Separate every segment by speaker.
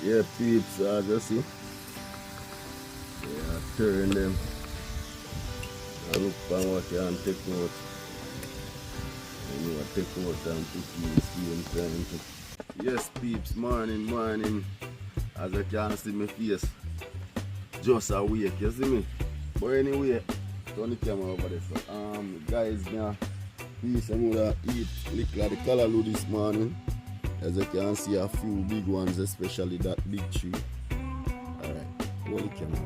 Speaker 1: Yeah, peeps, just see. Yeah, turn them. I look for what you can take out. And you take out and put in the same time. Yes, peeps, morning. As you can see my face, just awake, you see me? But anyway, turn the camera over there. So, guys, now, peace, I'm gonna eat liquor the Callaloo this morning. As you can see, a few big ones, especially that big tree. Alright, hold the camera.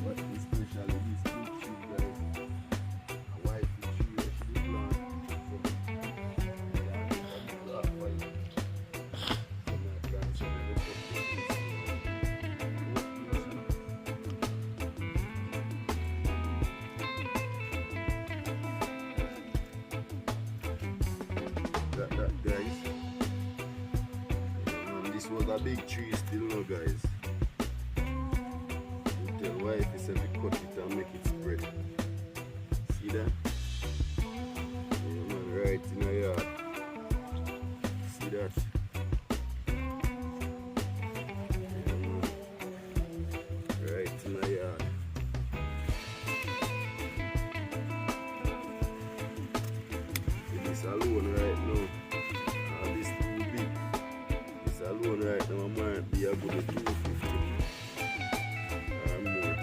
Speaker 1: What especially this big tree, guys? A white tree that should be planted. That guys, this was a big tree still no guys. You tell wife he said we cut it and make it spread. See that? Yeah, man, right in the yard. See that? Yeah, man. Right in the yard. This alone right now. This too big. This alone right now might be a good 250 or more.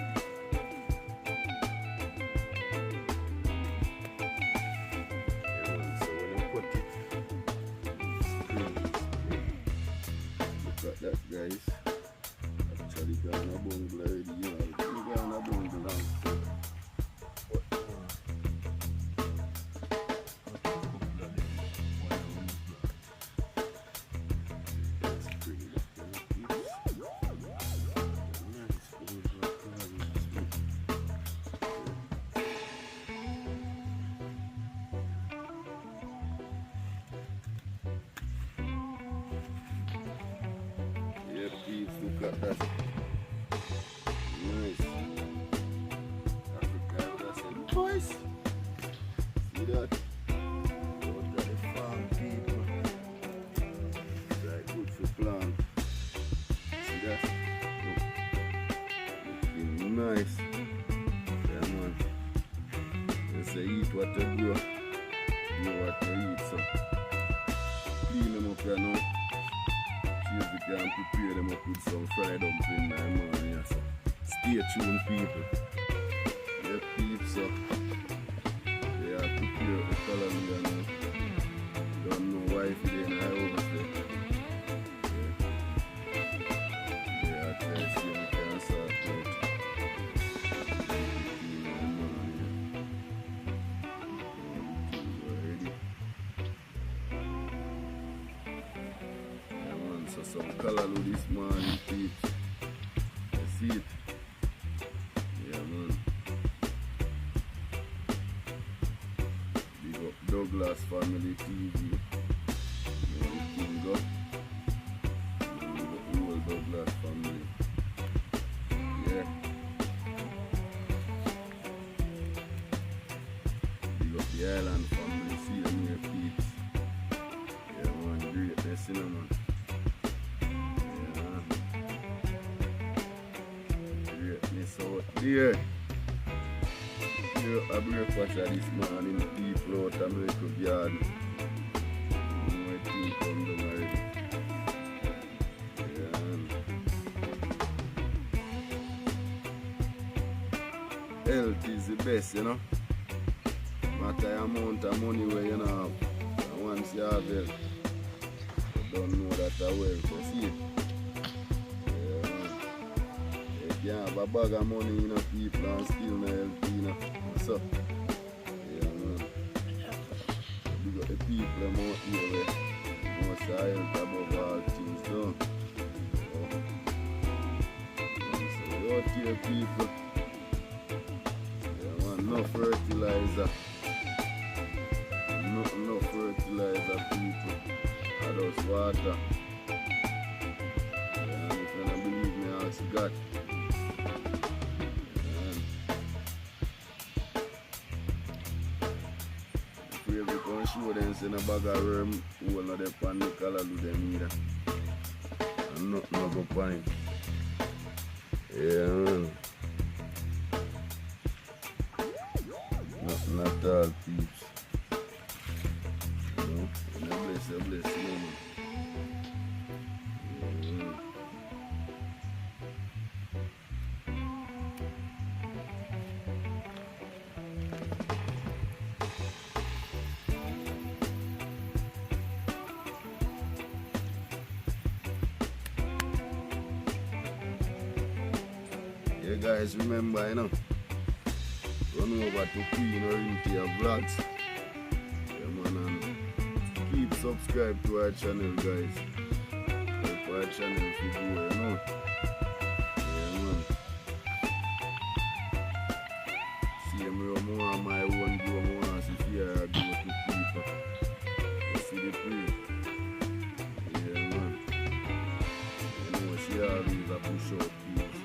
Speaker 1: Yeah, man, so when I cut it, look at that guys. Actually gone a bungle already, you know. You gone a bungle now. Yeah, please look at that. Nice. Africa, that's a voice. See that? Look at the farm people. It's like good for plant. See that? Looking nice. Yeah, man. They say eat what you grow, grow what you eat. So clean them up right now. See if we can prepare them up with some fried dumpling in the morning. So stay tuned, people. Yeah, peeps. So they are prepare the Callaloo now. Don't know why if it ain't high over there. Yeah, I try to see if we can sort out. So some Callaloo this morning, peeps. You see it? Yeah, man. Big up Douglas Family TV. You know the king up. Big up the whole Douglas family. Yeah. Big up the Island family. See them here, peeps. Yeah, man. Greatness, you know, man. So yeah, here a breakfast this morning, people out of American yard. My tea come down already. Yeah. Health is the best, you know. Matter the amount of money where you know have. And once you have health, you don't know that I well. So see it. You have a bag of money, you know, people and still not healthy, you know. So, yeah, man. We got the people out here where most are health above all things, though. So, we out here, people. Yeah, man, no fertilizer. No fertilizer, people. I just water. Yeah, and if you don't believe me, ask God. show them in a bag of worm all of them on the Callaloo them either. And nothing no go on it. Yeah, man. Nothing at all, peeps. You know, and I bless you, man. Yeah, guys, remember, you know, run over to Queen or into your vlogs. Yeah, man, and keep subscribe to our channel, guys. Help our channel if you go, you know. Yeah, man. See me more on my own go, more see fear I go to people. You see the free. Yeah, man. You know, she always a push out people.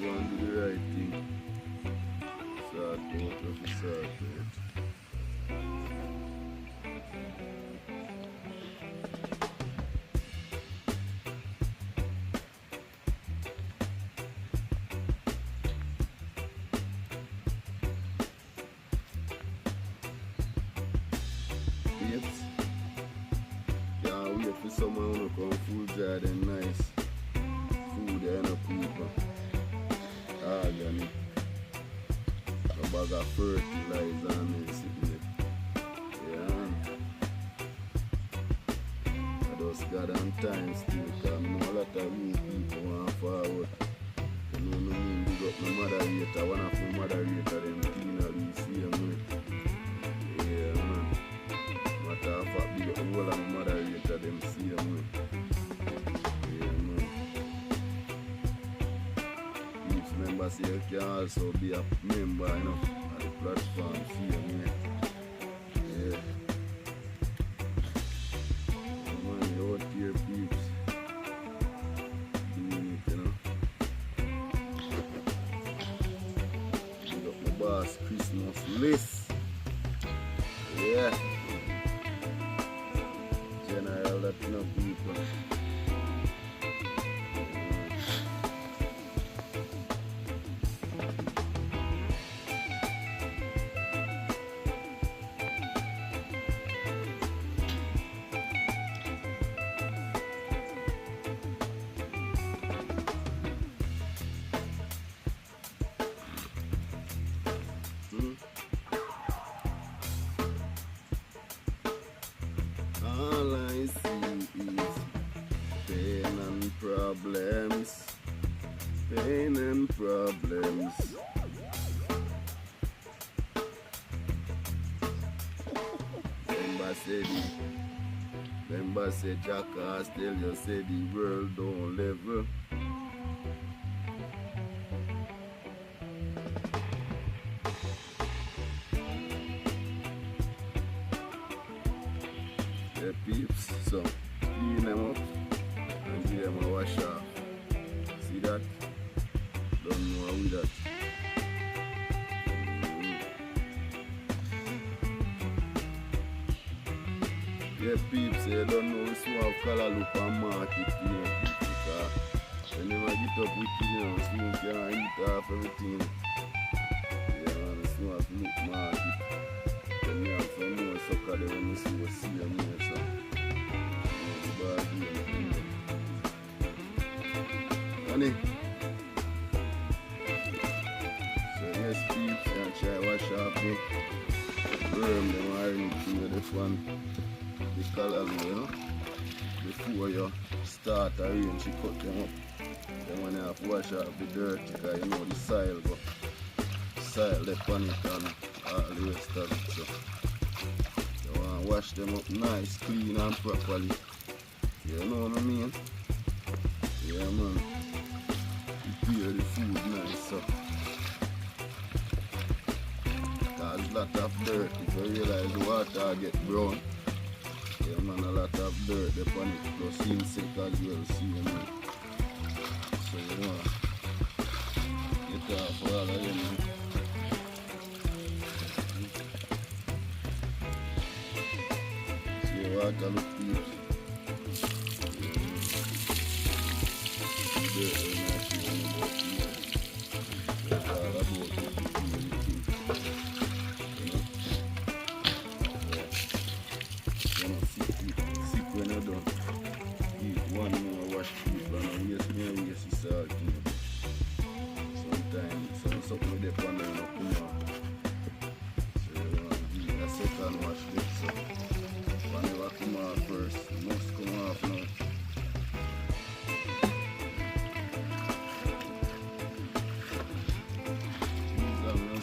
Speaker 1: Go and do the right thing. Sort out of the sort out. Babes, can't wait for someone to come full jar and nice food and people. Organic, a bag of fertilizer and sitting it. Yeah. I just got on time still because I know a lot of new people want forward. You know what I mean? Big up my moderator, one of my moderator, them Tina we see them with. Yeah, man. Matter of fact, big up the whole of my moderator, them see them with. Remember, say you can also be a member, you know, of the platform, see you, man. Yeah. Man, you out here, peeps. Doing it, you know. Big up my boss, Christmas list. Yeah. General, that you know, people. All I see is pain and problems, pain and problems. Remember say Jackass tell you say the world don't level. Yeah, peeps, so clean them up and give them a wash off. See that? Don't know how with that. Yeah, peeps, you don't know so have Callaloo and market, you know, because when you get up with it, you know, so you can eat off everything. Yeah, man, so have look market. Then you have some more sucker there when you see what see them here, so. Honey. So yes, peeps, you can try wash off the worm, them iron through this one. The Callaloo, you know, before you start arrange, you cut them up. Then when you have to wash off the dirt, because you know the soil go. Soil left on it and all the rest of it. So you want to wash them up nice, clean and properly. You know what I mean? Yeah, man. Prepare the food nice, so. Because a lot of dirt, if you realize the water get brown. Yeah, man, a lot of dirt upon it, plus insect as well, see, man. So you want off all of them. See what I look peeps. That's all about sick when you're done. Eat one more wash beef and waste the salt. Sometimes something with the pan and come out. So you want to give it a second wash it. So one never come out first. It must come off now.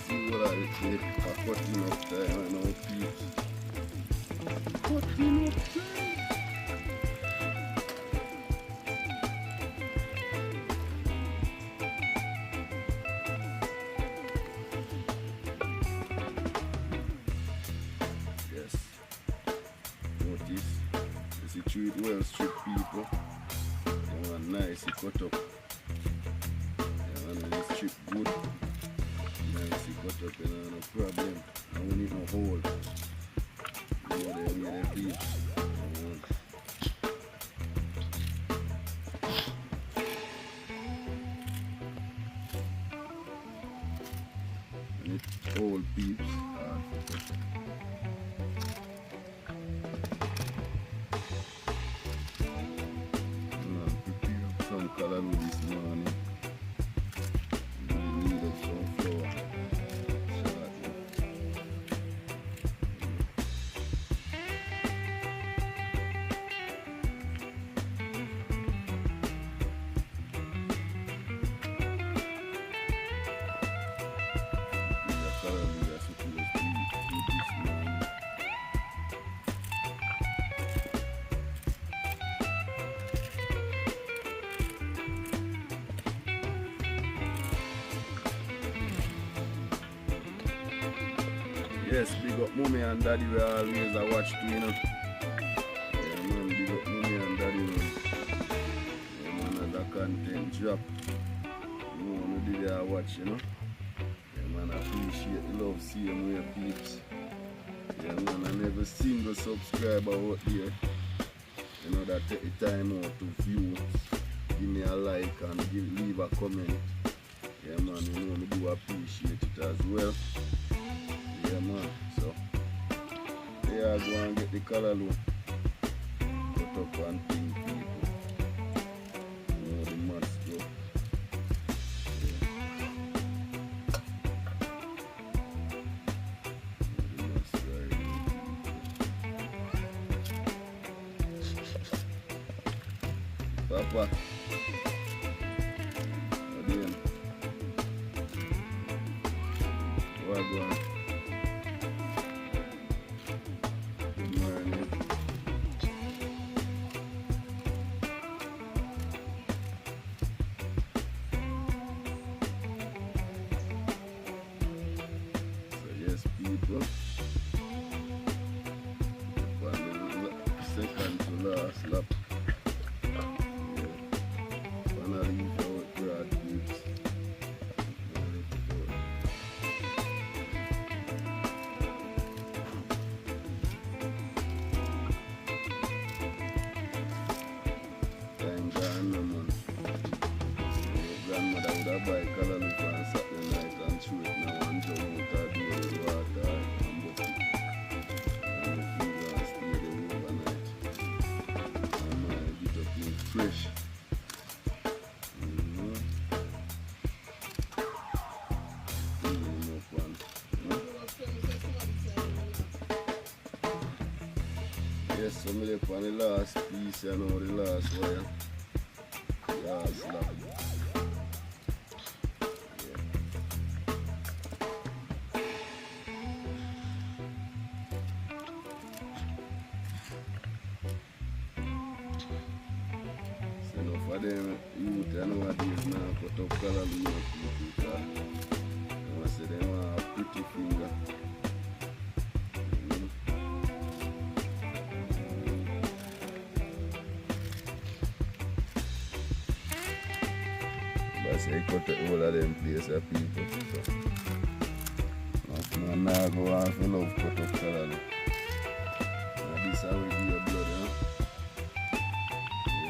Speaker 1: See what I did. I cut him up there and now peeps. Cut him up there. Yes. Notice. You see treat well strip people. They want nice, you cut up. They want to strip good. Nice, you cut up, no problem. I don't need no hole. You know them peeps. I need whole peeps. I'm preparing some callaloo this morning. We need some flour. Yes, big up mommy and daddy, we always a watch too, you know. Yeah man, big up mommy and daddy, man. Yeah man, as a content drop, you know, when you did a watch, you know. Yeah man, I appreciate the love, seeing way peeps. Yeah man, and every single subscriber out there, you know, that take the time out to view, give me a like and leave a comment. Yeah man, you know, I do appreciate it as well. Yeah man, so yeah, go and get the callaloo. Put up and thing people. You know the must go. Yeah. The must right. Papa. Again. Where go on? People, second to last lap. Yeah. Finally, out broad peeps. Thank God, no man. Grandmother would have buy callaloo on Saturday night and chew it now and jump out and do the water and bucket. And if you want to stay there overnight, and get up in fresh. Enough one. Yes, so I'm on the last piece, you know, the last wire. Last lap. For them youth, I nowadays now cut up callaloo people because they want to say they want a pretty finger. But Because I cut all of them places people. So. Man, now go on for love cut up Callaloo. Now this how we give your blood, huh? Yeah.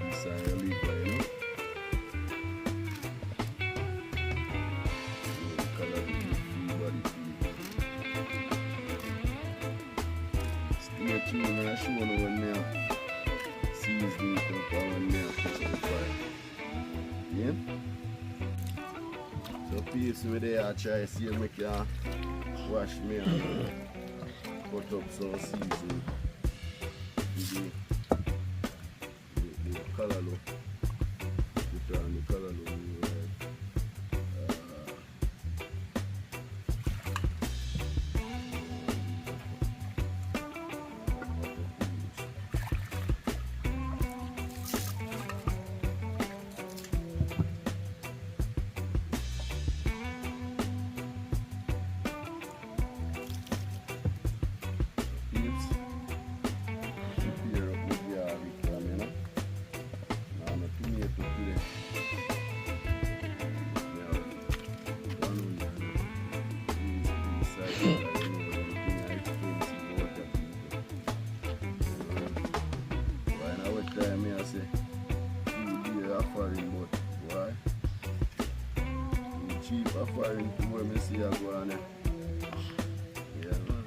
Speaker 1: This how you live, you know? Callaloo free body feed. Stay tuned and I show you when me season it up and when me touch the fire. Yeah? So peace me there, I try to see if I can wash me and cut up some season the Callaloo. Put on the Callaloo. Cheap offering to where me see I go on there. Yeah, man.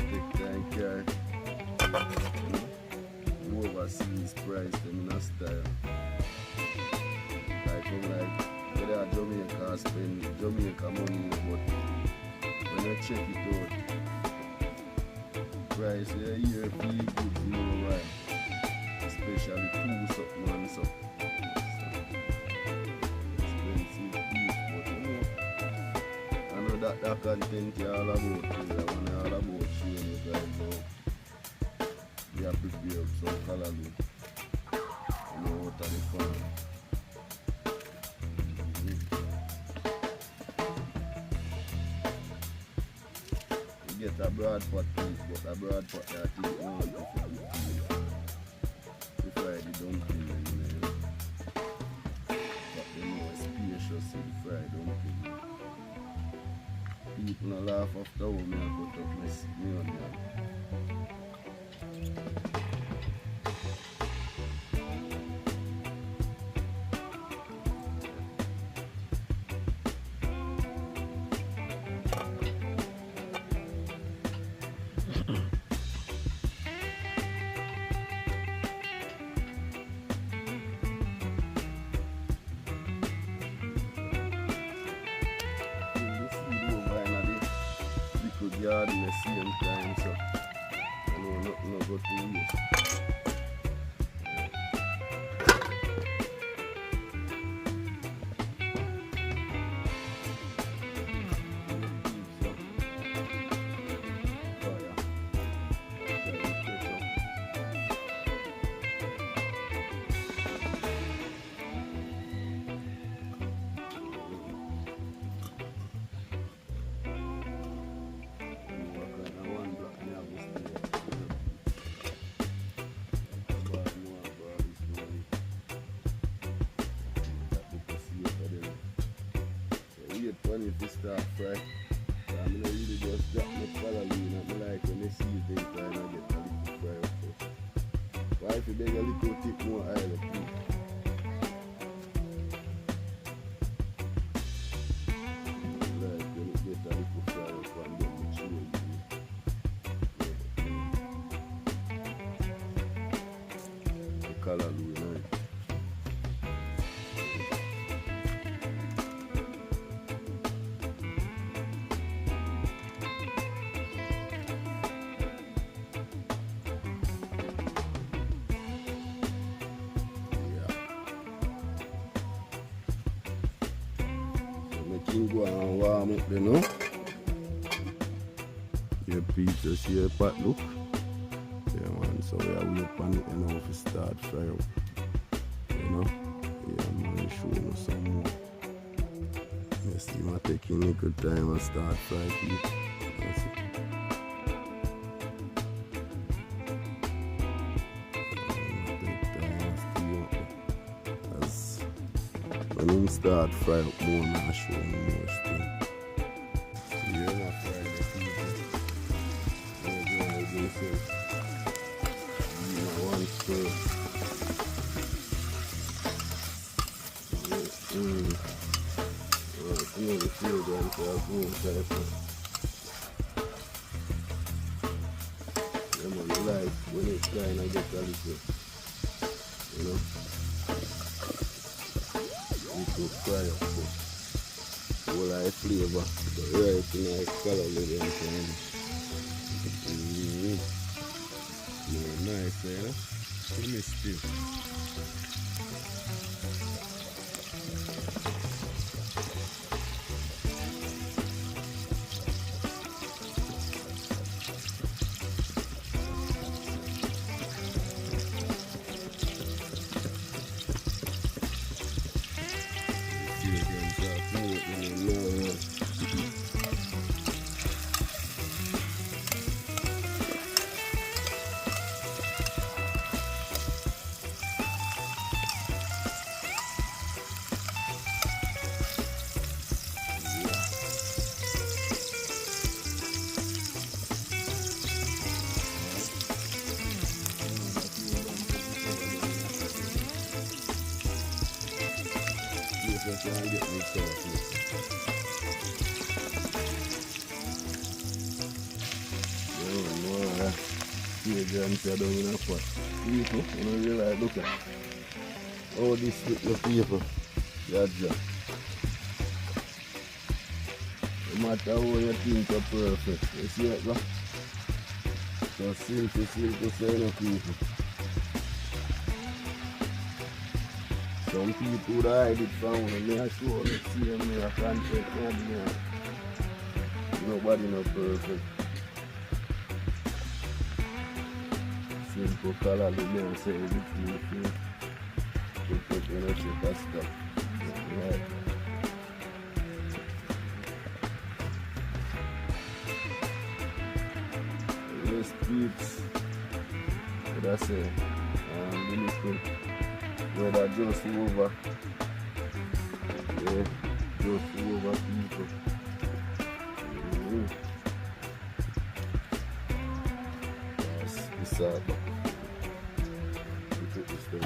Speaker 1: Take time care. Overseas price them in a style. Like whether Jamaica spend Jamaica money, but when you check it out, price here feel good, you know why. Especially 2 something and something. Expensive beef, but you know, I know that content is all about you. I want all about showing you guys how we are prepared some Callaloo. You know, out of the farm. You get a broad pot piece, but a broad pot that is on the fried dumpling, you know. But the more spacious in the fried dumpling. People no laugh after how me I cut up my onion. Yard in the same time, so I know nothing will go to waste. When if you start fry, I'm not really just drop my Callaloo in it. I like when they see you think I get a little fry up first. Why if you beg a little thick more oil up here? Like when you get a little fry up and then the chew the Callaloo, you know. Go and warm up, you know. Your pizza, see your pot look. Yeah, man. So we are wait on it, you know, if you start fry up. You know. Yeah, man. Show you some more. Yes, you might take a little time and start frying it. When you start fry up more, I show you more still. So you're not frying the people. You're going to do this. You know, one stir. You know the feel going to have more type of. You like when it's kind of get a little, you know. To fry up all I flavor, the right in our Callaloo and nice, you know? Give still. Just try and get me sauce. Here, John, I don't know what. People, you don't realize, look at all this little people. Gotcha. No matter how you think are perfect. You see it, bro? So simple, so enough people. Some people would hide it from me. I show them, see them, I can't take it. Nobody no perfect. Simple Callaloo, me and say everything you feel. You know, take that stuff. Right. Yes, peeps. What I say? The little weather just over. Yeah, just over people. That's sad. We took this thing.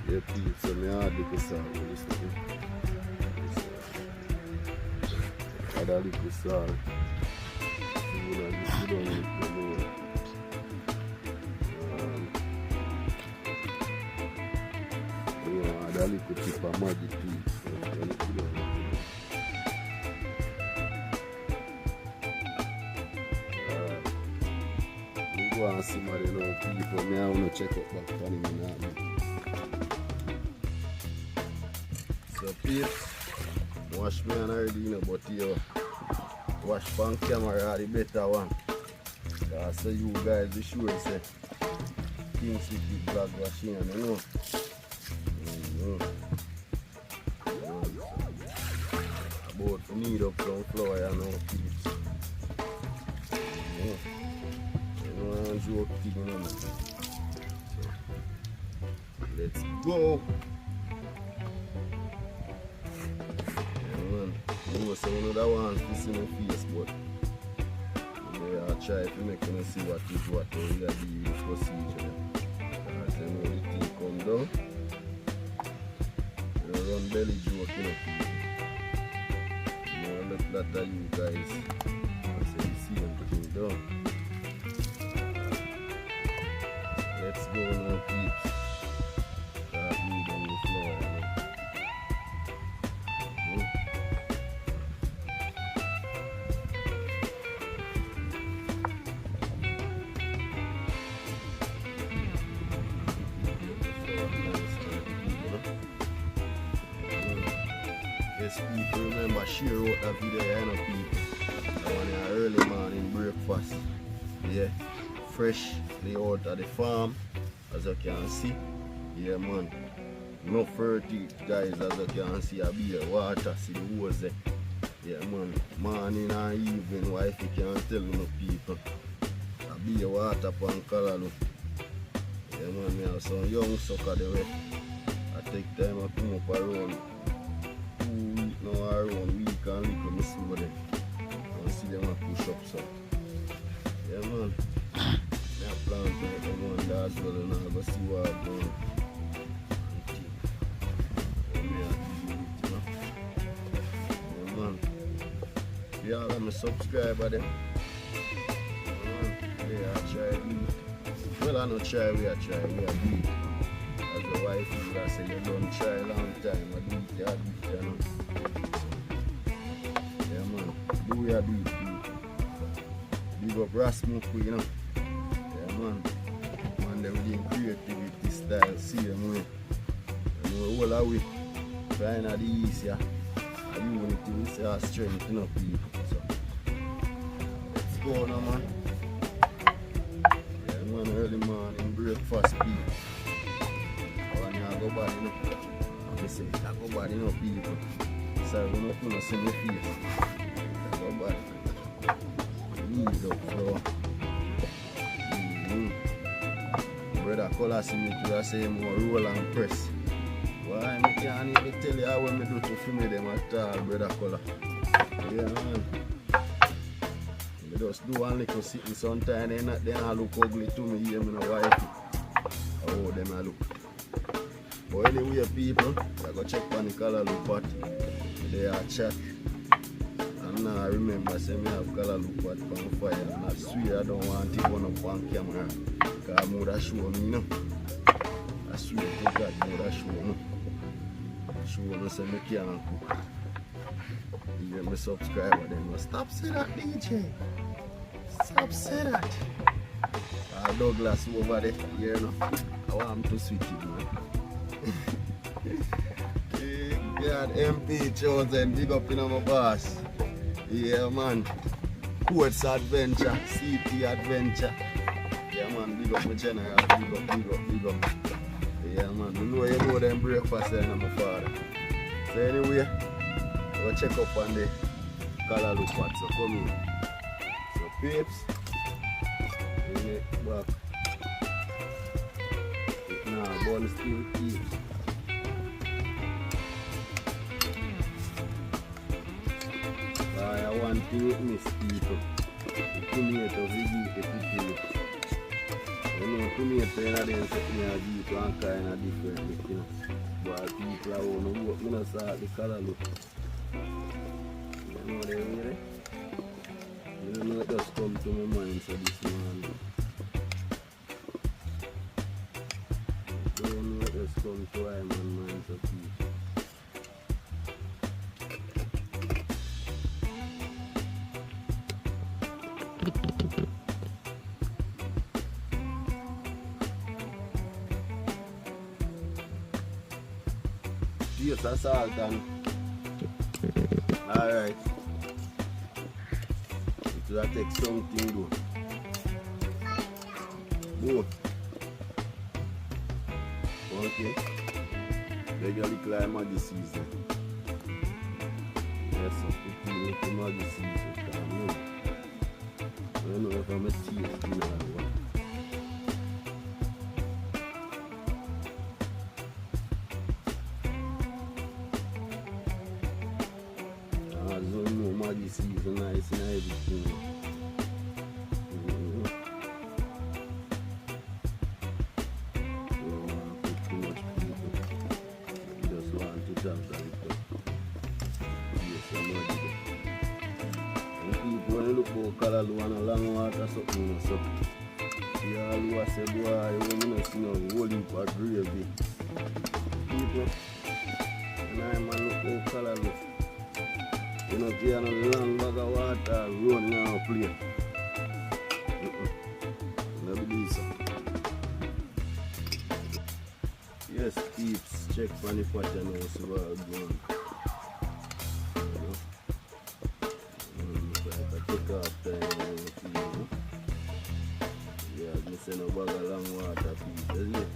Speaker 1: Yeah, peeps, so I had little salt with this thing. Add a little salt. You don't need to know. Add a little tip of magic peeps. Go and see my little people. I want to check out back for him now. So peeps, wash me and already, you know, but you wash pan camera are the better one. So you guys be sure say King City vlog washing, you know. About to need up some flour, you know, peeps. Joke thing, you know. So, let's go. You know, so another one is in my face, but I'll try to make you see what is what we got the procedure. As you know, the thing come down. You know, run belly joke, you know, people. You know, look at you guys. I say you see them putting it down. Let's go now, peeps. Start moving on the floor. Yes, people, remember, share out that video, you know, people. On an early morning breakfast. Yeah. Freshly out of the farm, as you can see. Yeah, man. No fertile, guys, as you can see, a beer water, see the hose there. Yeah, man. Morning and evening, wife, you can't tell no people. A beer water from Callaloo. Yeah, man, me have some young sucker there. I take time to come up around 2 weeks now, around week and little, me see them. I see them a push up, so. Yeah, man. I plan to make them one that as well, and I'll go see what I'm going. Yeah, I'm a subscriber then. Yeah, I try. Well, I don't try, we are trying, we are doing it. As a wife, I say, you don't try a long time, I do it, you know. Yeah, man, do we are doing it. Big up Rasmus, you know. Yeah, man. Man, they within creativity style, same way. You know, all our way, trying at the east, yeah. And unity, we say our strength, you know, people. So, let's go now, man. Yeah, man, early morning, breakfast, people. And I go back, you know. I say, I go back, you know, people. So, we don't know, see my face. I go back. Knees up, floor. Brother Color see me to say more roll and press. Why I can't even tell you how when I do to film them at all, Brother Color. Yeah, man. I just do one little sitting sometimes, they not look ugly to me, hear me no wife. Oh, them I look. But anyway, people, I go check on the Callaloo pot. They are chat. And now I remember saying I have Callaloo pot on fire. And I swear I don't want it one up on camera. Because I would have shown me, you know. I swear to God, I would have shown me. Show me say I can't cook. You hear me subscriber then. Stop saying that, DJ. Stop saying that. Douglas over there, you know. I want him to switch it, man. God, MP chosen, big up in my boss. Yeah, man. Courts Adventure, CT Adventure. Yeah, man, big up my general. Big up. Yeah, man, you know them breakfast there, my father. So anyway, we'll check up on the Callaloo pot, so come in. So peeps, bring it back. Now, bun still peeps. I want to witness people. The tomatoes, we eat the pickle. You know, tomato in there set me a deep and kind of different look, you know. But people are want to work, I don't saw the Callaloo. You know they really? You don't know it just come to my mind so this morning. You don't know it just come to my mind so people. Yes, that's all done. Alright. It will take something though. Both. Okay. Maybe a little like Maggi season. Yes, so put a little Maggi season. I don't know if I'm a taste in that one. Maggi season nice and everything. Don't want to put too much people. You just want to dance a little. Yes, I'm ready there. And people when you look for Callaloo and a long water something so. See all who I say boy, you don't see no whole heap of gravy. People, and I'm a look for Callaloo. You know, if you have a long bag of water, run now, play. Let me do so. Yes, peeps, check for the pot and also what I'm doing. I take off time, you know. Yeah, I say no bag of long water, peeps, isn't it?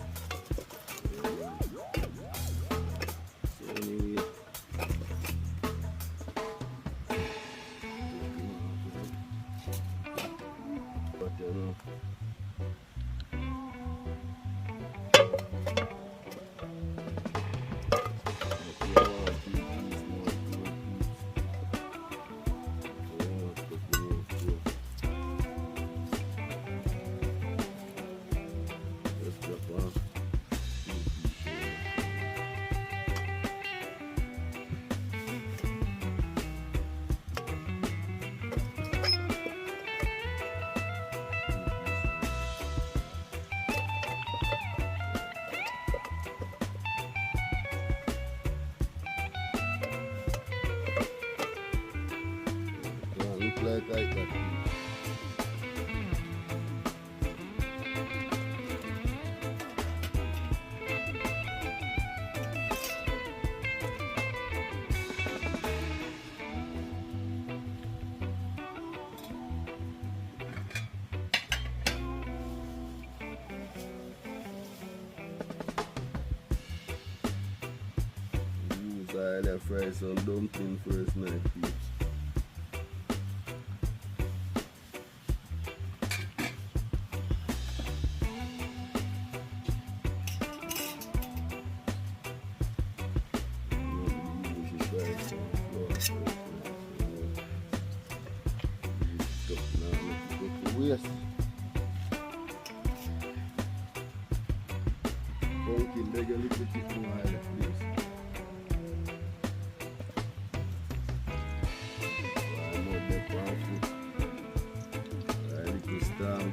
Speaker 1: like that. I'll fry some dumpling first night, peeps. Waste. Pumpkin, beg a little bit more oil, please.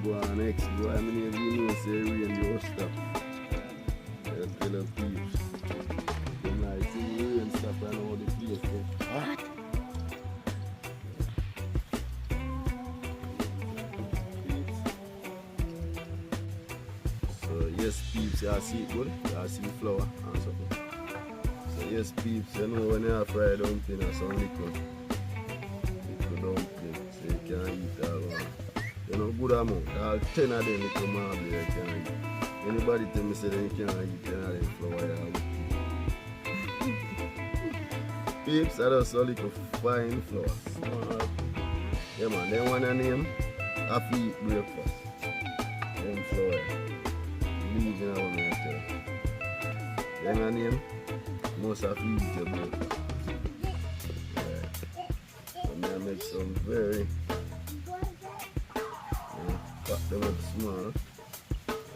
Speaker 1: Go on next, boy. I mean, if you know, say rain, you stop. I'll tell the peeps. Then I see rain stop, I know the place get hot. So, yes, peeps, you see it good? You see the flour and something. So, yes, peeps, you know when you fry dumpling or some liquid dumpling, so you can eat all one. You know, good amount. All 10 of them little marble you can eat. Anybody tell me say they can't eat 10 of them flour you eat. Peeps, I just saw little fine flour. Small. Yeah man, them one a name happy eat breakfast. Them flour. Leave in our man tell. Them a name must have to eat your breakfast. Right. So I make some very cut them up small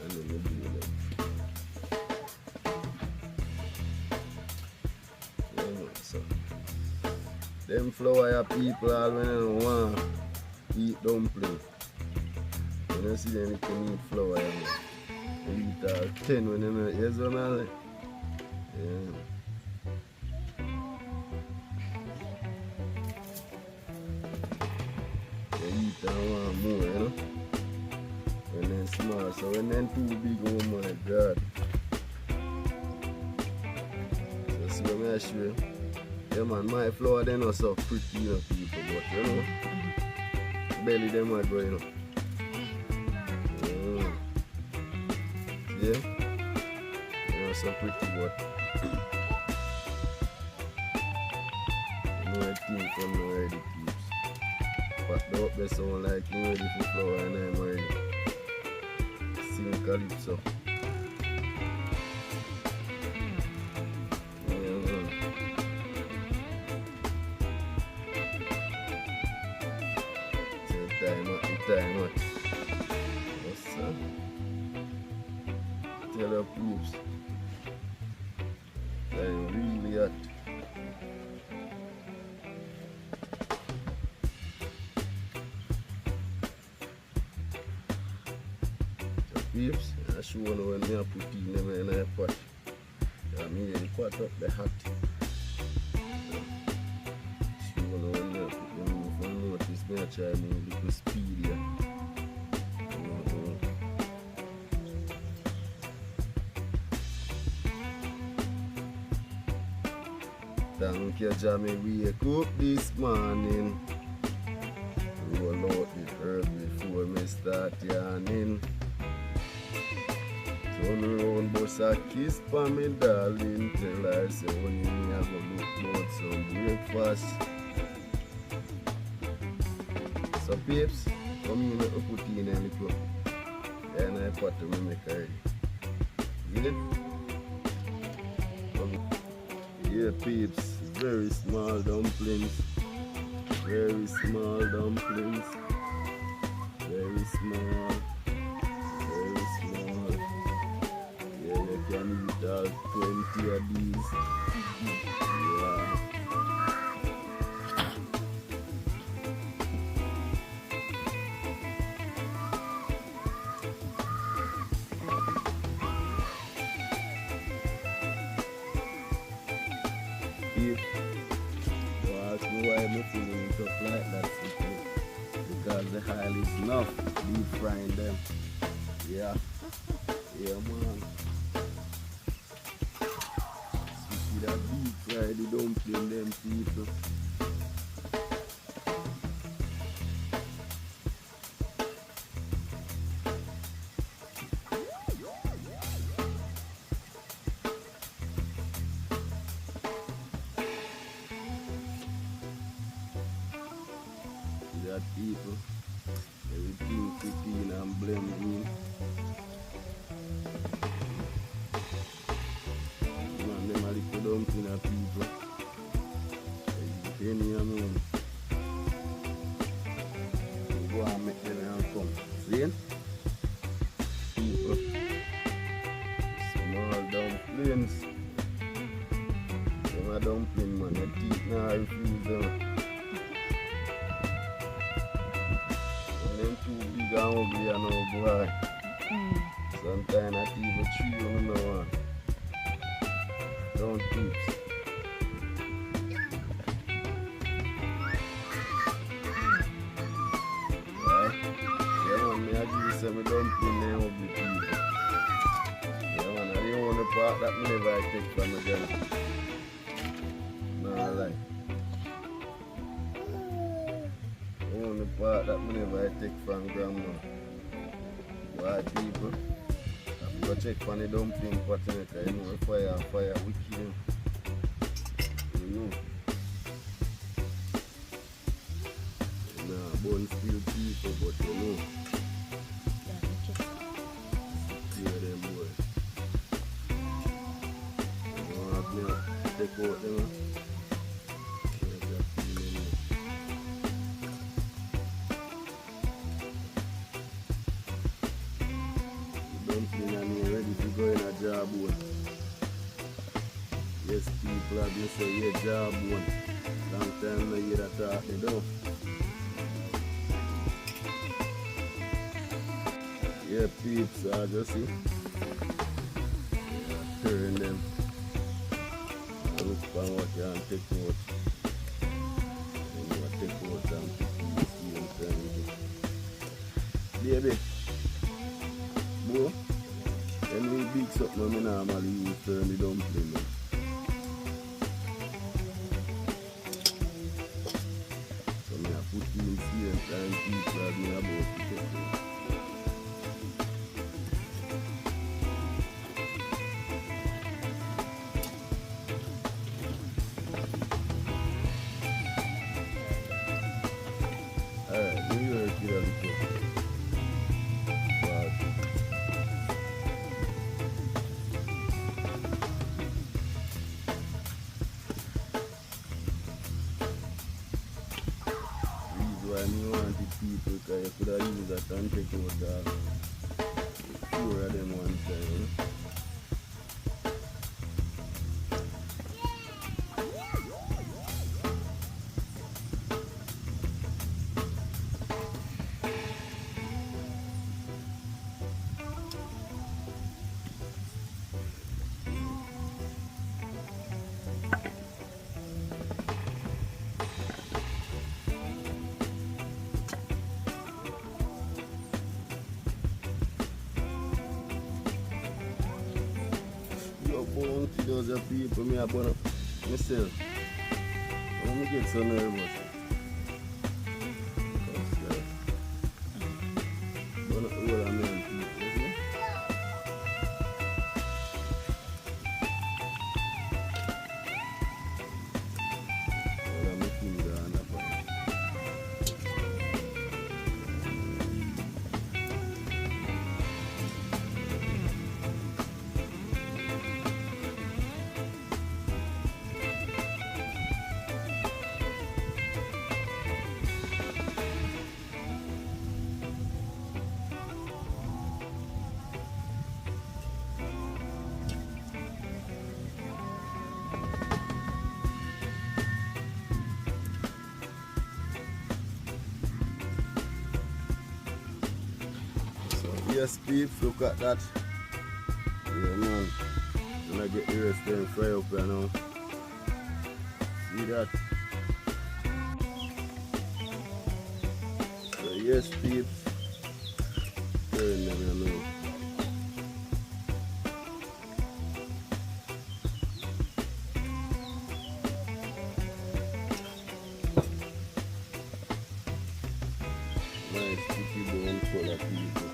Speaker 1: and then we do them. Yeah, so them flour people all when they don't want to eat dumpling. When you see them you can eat flour, they eat all 10 when they don't hear something. Yeah. They eat and want more, you know. When they're small, so when they're too big, oh my god. So see what I show you? Yeah man, my flour they're not so pretty, you know, people, but you know, belly them are going up. Yeah? They're not so pretty, but you know I think I'm not ready, peeps. But the up there sound like you ready for flour and I'm ready. Calypso. Time out. Yes, sir. Tell your peeps. Time really hot. Peeps, I show you when I put in them in a pot. I mean, the pot up the hot. Show you when I put them in. If you notice, I try to move a little speedier. Thank you, Jamie. Wake up this morning. Roll out the herb before me start yarning. Turn around, bust a kiss for me, darling. Tell her, say, when you have a look about some breakfast. So, peeps, come in and put in a little. Then I put them in the curry. Get it? Yeah, peeps, very small dumplings. Very small dumplings. Very small. Very small. Yeah, you can eat all 20 of these. Yeah. Peeps, don't ask me why I'm feeling it up like that. because the oil is enough deep frying them. Yeah. Yeah, man. See that deep fry the dumpling them people. That people, everything cooking and blending. Man, them a little dumpling of people. Penny a man. Go and make them and come. See? People. Small dumplings. Them a dumpling man, the teeth now refuse them. Too big and ugly and no boy. Sometimes not even chew on no one. Don't tips. Right? Yeah man, me I give you some dumpling name ugly people. Yeah man, I the only part that me never take from again. No lie. The part that me never take from grandma. White people, I go check for the dumpling pot in it, you know, fire wicked. You know. Nah, bone still people, but you know. Yeah, them boy. You want me to take out them? Dumpling and me ready to go in a jawbone. Yes, people have been saying, yeah, jawbone. Long time I hear that talking down. Yeah, peeps, I just see. Turn them. I look for what you can take out. And you take out and see them turn. Baby. Bro, when we big something, I normally use turn the dumpling. So I put in here and people have me about to take it. Alright, New York, get a little. When you want the people, because you could have used that and take out the four of them one time. Those are people me about myself. Let me get so nervous. But not all of men people, you see? All of my finger on the bottom. Yes, peeps, look at that. Yeah, man. When I get the rest of them fry up here now. See that? So Yes, peeps. Turn them, you know. Nice sticky bone color, people.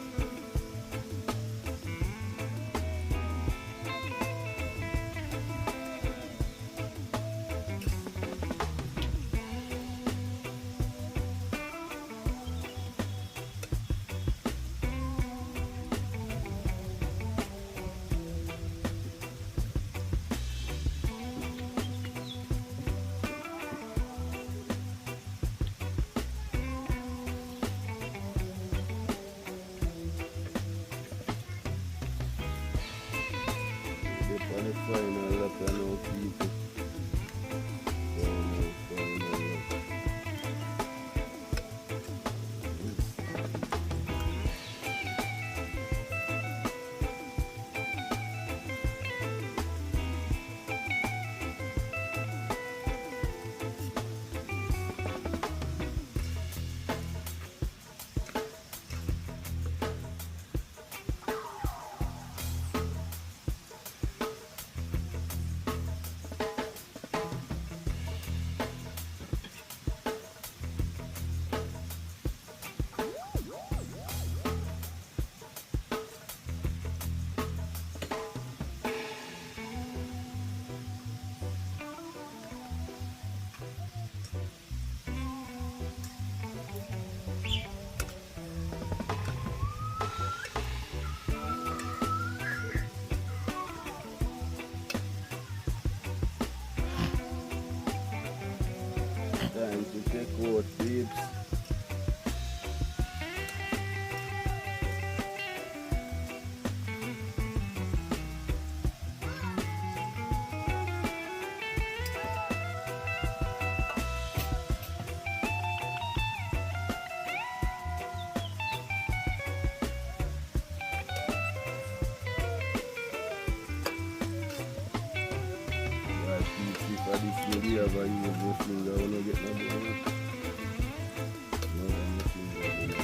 Speaker 1: On the final lap, I know people. Final lap. Time to take out, peeps. Right, peeps, if I this video ever use your finger, I wanna get my bone. No, I'm not finger, but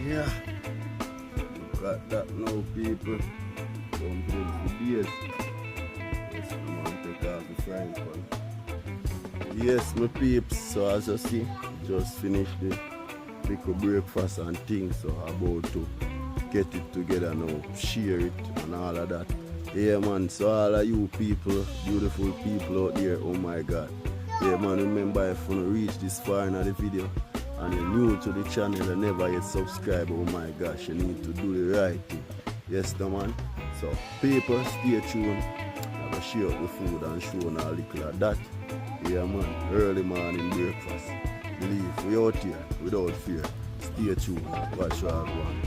Speaker 1: yeah, look at that now, people. Dumpling for days. Yes, come on, take off the frying pan. Yes, my peeps. So as you see, just finished the little breakfast and things. So about to get it together now, share it and all of that. Yeah, man. So all of you people, beautiful people out there, oh my God. Yeah, man. Remember, if you reach this far in the video, and you're new to the channel and never yet subscribe, oh my gosh, you need to do the right thing. Yes, the man. So, people, stay tuned. I'm going to share up the food and show you a little of that. Yeah, man. Early morning breakfast. Believe, we out here without fear. Stay tuned. Watch what I want.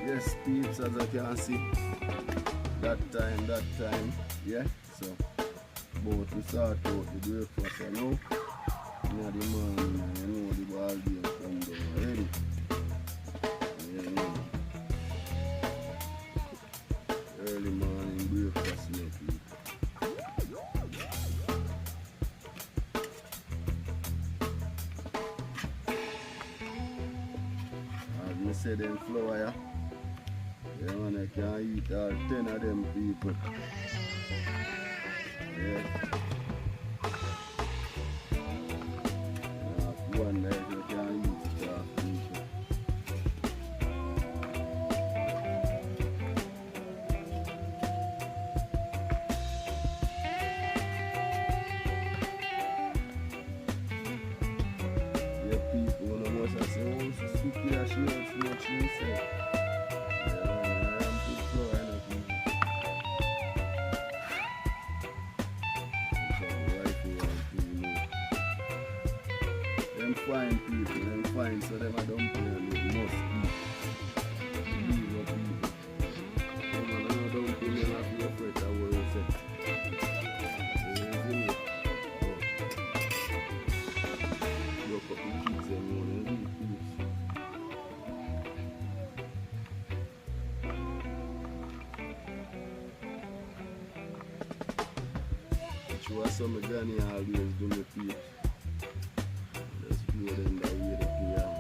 Speaker 1: Yes, peeps, as I can see. That time, yeah. So, about to start out the breakfast, you know. Near the morning, you know, the ball game come down already. Yeah, you know. Early morning breakfast, you know, people. As I said, them flour, yeah. Yeah, man, I can eat all 10 of them people. Yeah. One that you can eat it all people. 50 that she wants so much she said. Yeah, I'm too slow, I know people. Them fine people, them fine, so them I don't play and they must eat. Believe what people. Them I don't play and I feel afraid that what you say. Some Johnny always do me peeps. Just blow them that way they play on.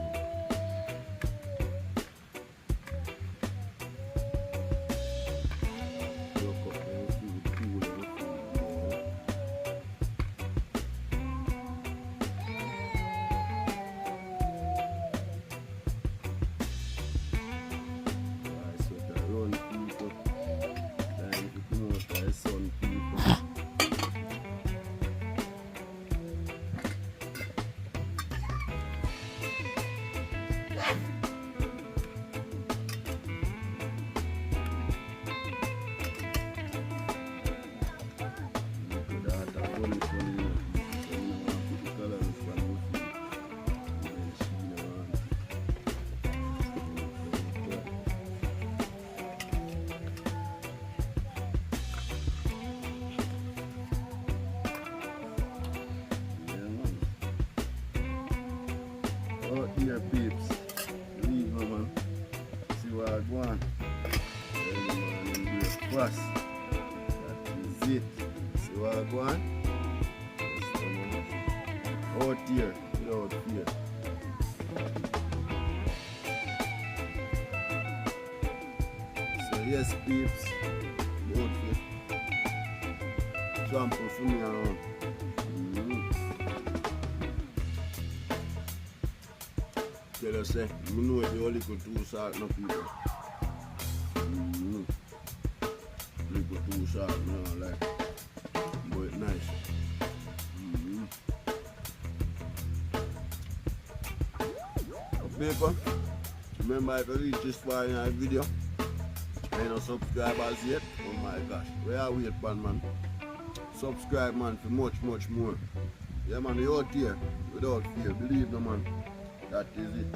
Speaker 1: Look up them food, cool them food. Alright, so that run people. Time to come out by sun people. Out here peeps, leave me man, see what I go on. Early morning breakfast, that is it. See what I go on? Yes, come on. Out here, without fear. So yes peeps, out here. Trample for me around. Tell us, say, I know the only good too salt, no people. Little too salt, no, like, but it's nice. People, remember if you reach this far in our video, and no subscribers yet, oh my gosh, where are we at, man? Subscribe, man, for much more. Yeah, man, you're out here without fear, believe me, man. That is it.